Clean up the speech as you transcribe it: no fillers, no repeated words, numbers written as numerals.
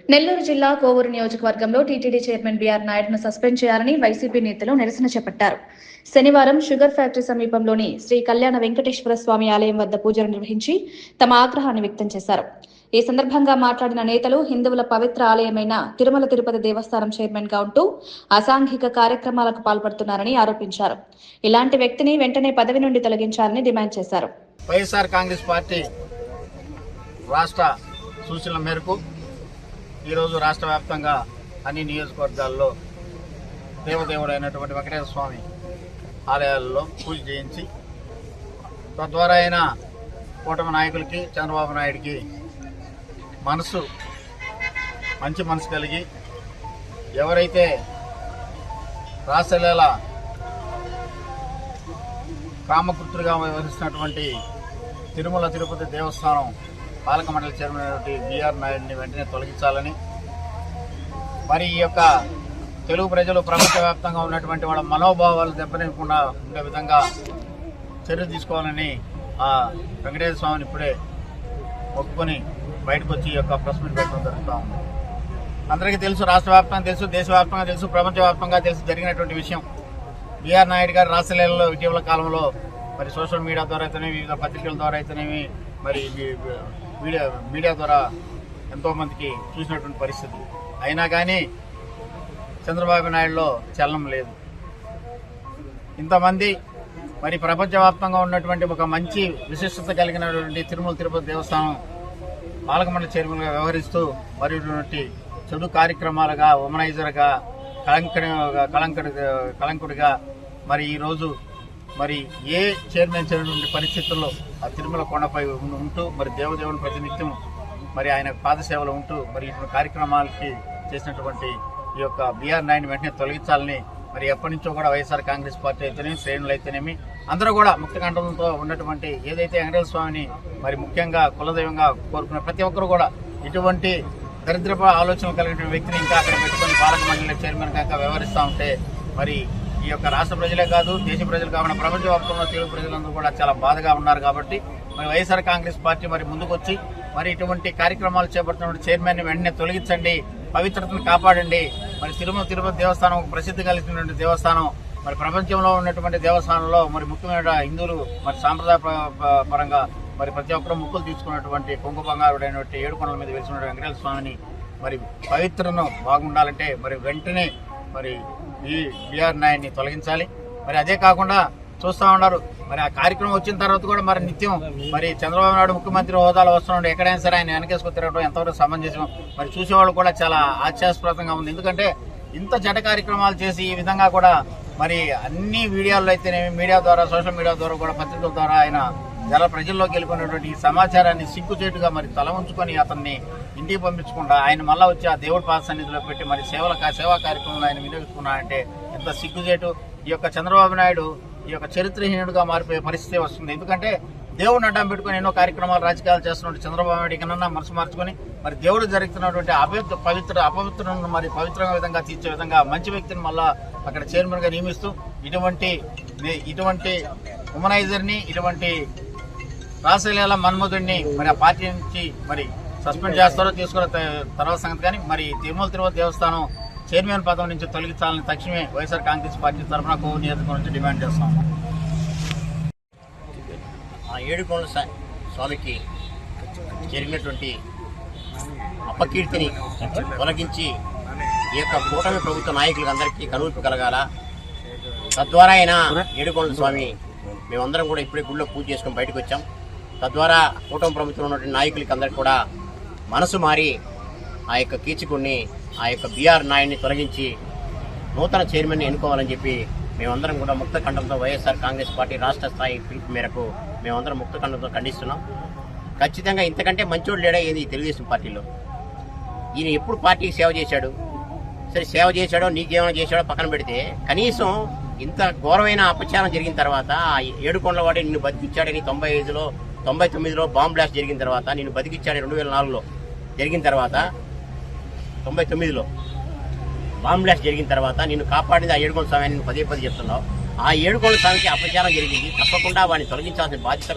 నెల్లూరు జిల్లా కోవూరు నియోజకవర్గంలో TTD chairman BR నాయుడును suspend చేయాలని వైసీపీ నేతలు నిరసన చేపట్టారు. శనివారం షుగర్ ఫ్యాక్టరీ సమీపంలోని శ్రీ కళ్యాణ వెంకటేశ్వర స్వామి ఆలయం వద్ద పూజలు నిర్వహించి తమ ఆగ్రహాన్ని వ్యక్తం చేశారు. ఈ సందర్భంగా మాట్లాడిన నేతలు హిందువుల పవిత్ర ఆలయమైన తిరుమల తిరుపతి దేవస్థానం చైర్మన్ గా ఉంటూ అసాంఘిక కార్యక్రమాలకు పాల్పడుతున్నారని ఆరోపించారు. ఇలాంటి వ్యక్తిని వెంటనే పదవి నుండి తొలగించాలని డిమాండ్ చేశారు. వైఎస్ఆర్ కాంగ్రెస్ పార్టీ రాష్ట్ర సూచనల మేరకు ఈరోజు రాష్ట్ర వ్యాప్తంగా అన్ని నియోజకవర్గాల్లో దేవదేవుడైనటువంటి వెంకటేశ్వర స్వామి ఆలయాల్లో పూజ చేయించి తద్వారా అయిన కూటమి నాయకులకి చంద్రబాబు నాయుడికి మంచి మనసు కలిగి ఎవరైతే రాసలీల కామకృతులుగా వ్యవహరిస్తున్నటువంటి తిరుమల తిరుపతి దేవస్థానం పాలక మండలి చైర్మన్ అయినటువంటి బీఆర్ నాయుడిని వెంటనే తొలగించాలని, మరి ఈ యొక్క తెలుగు ప్రజలు ప్రపంచవ్యాప్తంగా ఉన్నటువంటి వాళ్ళ మనోభావాలు దెబ్బతినకుండా ఉండే విధంగా చర్యలు తీసుకోవాలని ఆ వెంకటేశ్వర స్వామిని ఇప్పుడే ఒప్పుకొని బయటకు వచ్చి ఈ యొక్క ప్రెస్ మీట్ పెట్టడం జరుగుతూ ఉంది. అందరికీ తెలుసు, రాష్ట్ర వ్యాప్తంగా తెలుసు, దేశవ్యాప్తంగా తెలుసు, ప్రపంచవ్యాప్తంగా తెలుసు జరిగినటువంటి విషయం. బీఆర్ నాయుడు గారు రాసలీలలో ఇటీవల కాలంలో మరి సోషల్ మీడియా ద్వారా అయితేనేమి, వివిధ పత్రికల ద్వారా అయితేనేమి, మరి మీడియా ద్వారా ఎంతోమందికి చూసినటువంటి పరిస్థితి. అయినా కానీ చంద్రబాబు నాయుడులో చలనం లేదు. ఇంతమంది మరి ప్రపంచవ్యాప్తంగా ఉన్నటువంటి ఒక మంచి విశిష్టత కలిగినటువంటి తిరుమల తిరుపతి దేవస్థానం పాలక మండలి చైర్మన్గా వ్యవహరిస్తూ మరియు చెడు కార్యక్రమాలుగా, ఉమనైజర్గా, కళంకుడిగా మరి ఈరోజు మరి ఏ చైర్మన్ చేయనటువంటి పరిస్థితుల్లో ఆ తిరుమల కొండపై ఉంటూ మరి దేవదేవుని ప్రతినిత్యం మరి ఆయన పాదసేవలు ఉంటూ మరి ఇటువంటి కార్యక్రమాలకి చేసినటువంటి ఈ యొక్క బీఆర్ నాయుడిని వెంటనే తొలగించాలని మరి ఎప్పటి నుంచో కూడా వైఎస్ఆర్ కాంగ్రెస్ పార్టీ అయితేనేమి, శ్రేణులు అయితేనేమి అందరూ కూడా ముక్తకంఠంతో ఉన్నటువంటి ఏదైతే వెంకటేశ్వర స్వామిని మరి ముఖ్యంగా కులదైవంగా కోరుకున్న ప్రతి ఒక్కరు కూడా ఇటువంటి దరిద్రపు ఆలోచనలు కలిగిన వ్యక్తిని ఇంకా అక్కడ పెట్టుకుని పాలక మండలి చైర్మన్ గా వ్యవహరిస్తూ ఉంటే మరి ఈ యొక్క రాష్ట్ర ప్రజలే కాదు, దేశ ప్రజలు కాకుండా ప్రపంచవ్యాప్తంగా తెలుగు ప్రజలందరూ కూడా చాలా బాధగా ఉన్నారు. కాబట్టి మరి వైఎస్ఆర్ కాంగ్రెస్ పార్టీ మరి ముందుకొచ్చి మరి ఇటువంటి కార్యక్రమాలు చేపడుతున్న చైర్మన్ ని వెంటనే తొలగించండి, పవిత్రతను కాపాడండి. మరి తిరుమల తిరుపతి దేవస్థానం ఒక ప్రసిద్ధి కలిగినటువంటి దేవస్థానం, మరి ప్రపంచంలో ఉన్నటువంటి దేవస్థానంలో మరి ముఖ్యమైన హిందువులు మరి సాంప్రదాయ పరంగా మరి ప్రతి ఒక్కరూ ముక్కులు తీసుకున్నటువంటి కొంగు బంగారుడైనటువంటి ఏడుకొండల మీద వెలిసిన వెంకటేశ్వర స్వామిని మరి పవిత్రను బాగుండాలంటే మరి వెంటనే మరి ఈ బీఆర్ నాయుడిని తొలగించాలి. మరి అదే కాకుండా చూస్తూ ఉన్నారు, మరి ఆ కార్యక్రమం వచ్చిన తర్వాత కూడా మరి నిత్యం మరి చంద్రబాబు నాయుడు ముఖ్యమంత్రి హోదాలో వస్తున్నాడు, ఎక్కడైనా సరే ఆయన వెనకేసుకు తిరగడం ఎంతవరకు సమంజసం మరి చూసేవాళ్ళు కూడా చాలా ఆశ్చర్యప్రదంగా ఉంది. ఎందుకంటే ఇంత జట కార్యక్రమాలు చేసి ఈ విధంగా కూడా మరి అన్ని వీడియోల్లో అయితేనేమి, మీడియా ద్వారా, సోషల్ మీడియా ద్వారా కూడా, పత్రికల ద్వారా ఆయన జల ప్రజల్లోకి వెళ్ళిపోయినటువంటి ఈ సమాచారాన్ని సిగ్గుచేటుగా మరి తల ఉంచుకొని అతన్ని ఇంటికి పంపించకుండా ఆయన మళ్ళా వచ్చి ఆ దేవుడి పాద సన్నిధిలో పెట్టి మరి సేవా కార్యక్రమంలో ఆయన వినియోగిస్తున్నాడంటే ఎంత సిగ్గుచేటు. ఈ యొక్క చంద్రబాబు నాయుడు ఈ యొక్క చరిత్రహీనుడుగా మారిపోయే పరిస్థితి వస్తుంది. ఎందుకంటే దేవుడిని అడ్డం పెట్టుకుని ఎన్నో కార్యక్రమాలు, రాజకీయాలు చేస్తున్నట్టు చంద్రబాబు నాయుడు ఇకనన్నా మనసు మార్చుకొని మరి దేవుడు జరుగుతున్నటువంటి అపవిత్రను మరి పవిత్రంగా విధంగా తీర్చే విధంగా మంచి వ్యక్తిని మళ్ళా అక్కడ చైర్మన్ గా నియమిస్తూ ఇటువంటి ఉమనైజర్ని, ఇటువంటి రాసలీల మన్మధుడిని మరి ఆ పార్టీ నుంచి మరి సస్పెండ్ చేస్తారో తీసుకున్న తర్వాత సంగతి. కానీ మరి తిరుమల తిరుపతి దేవస్థానం చైర్మన్ పదవి నుంచి తొలగించాలని తక్షణమే వైఎస్ఆర్ కాంగ్రెస్ పార్టీ తరఫున కోవూరు నియోజకవర్గం నుంచి డిమాండ్ చేస్తాం. ఆ ఏడుకొండల స్వామికి జరిగినటువంటి అపకీర్తిని తొలగించి ఈ యొక్క కూటమి ప్రభుత్వ నాయకులందరికీ కనువిప్పు కలగాల. తద్వారా అయినా ఏడుకొండల స్వామి మేమందరం కూడా ఇప్పుడే గుళ్ళో పూజ చేసుకుని బయటకు వచ్చాం. తద్వారా కూటమి ప్రభుత్వంలో ఉన్నటువంటి నాయకులకి అందరికీ కూడా మనసు మారి ఆ యొక్క కీచకుడిని, ఆ యొక్క బీఆర్ నాయుడిని తొలగించి నూతన చైర్మన్ని ఎన్నుకోవాలని చెప్పి మేమందరం కూడా ముక్తకంఠంతో వైఎస్ఆర్ కాంగ్రెస్ పార్టీ రాష్ట్ర స్థాయి పిలుపు మేరకు మేమందరం ముక్తకంఠంతో ఖండిస్తున్నాం. ఖచ్చితంగా ఇంతకంటే మంచోడు లేడా ఏది తెలుగుదేశం పార్టీలో? ఈయన ఎప్పుడు పార్టీకి సేవ చేశాడు? సరే సేవ చేశాడో నీకేమైనా చేశాడో పక్కన పెడితే కనీసం ఇంత ఘోరమైన అపచారం జరిగిన తర్వాత ఆ ఏడుకొండల వాడే నిన్ను బతికిచ్చాడని 99లో బాంబ్ బ్లాస్ట్ జరిగిన తర్వాత నిన్ను బతికిచ్చాడని 2004లో జరిగిన తర్వాత 99లో బాంబ్ బ్లాస్ట్ జరిగిన తర్వాత నిన్ను కాపాడింది ఆ ఏడుకొండల స్వామి అని పదే చెప్తున్నావు. ఆ ఏడుకొండల స్వామికి అపచారం జరిగింది, తప్పకుండా వాడిని తొలగించాల్సిన బాధ్యత